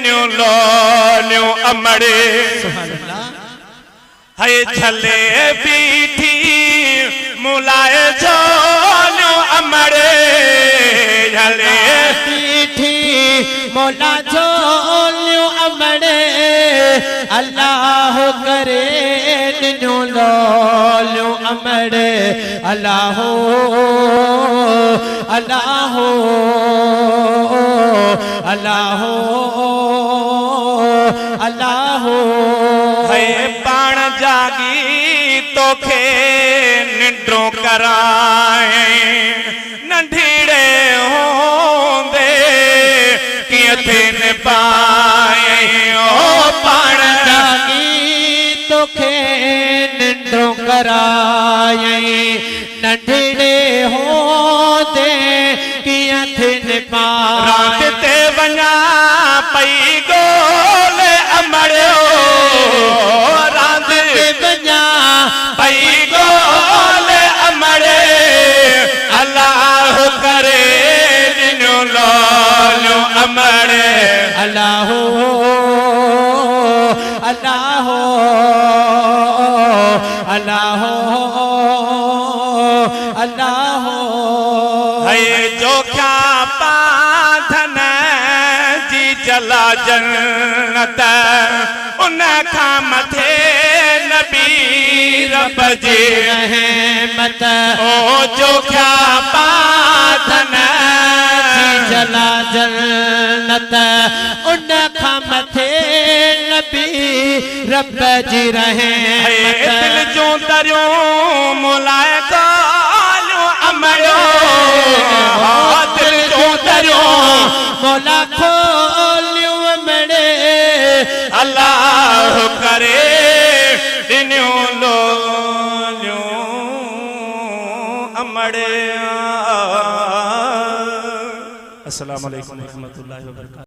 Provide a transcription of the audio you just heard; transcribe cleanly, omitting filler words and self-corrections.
ॾिनियूं लोलियूं अमड़े है छले बीठी मुलाए झोलियूं अमड़े छले बीठी मोला झोलियूं अमड़े अल्लाह करे ॾिनियूं लोलियूं अमड़े अल्लाह अल्लाह अल्लाह अल्लाह है पाण जागी तोखे निंड्रो कराए नंढीड़े होंदे कीअं थिन पाए ओ पाण जागी तोखे निंड्रो कराए नंढड़े होंदे कीअं थिन पाए रात ते वञा पई गोले अमड़ियो रात ते वञा पई गोले अमड़े अल्लाह करे ॾिनियूं लोलियूं अमड़े अल्लाह अल्लाह अल्लाह अल्लाह है जो क्या पाधन जी जला जन्नत उन खां मथे नबी रब जी रहमत ओ जो क्या पाधन जला जन्नत उन खां मथे नबी रब जी रहमत दिल जो दरियूं मुलाए ॻाल्हियूं अमड़ो दिल जो दरियूं मोला खोलियूं अमड़े अल्लाह करे ॾिनियूं लोलियूं अमड़े। अस्सलामु अलैकुम रहमतुल्लाहि व बरकातहू।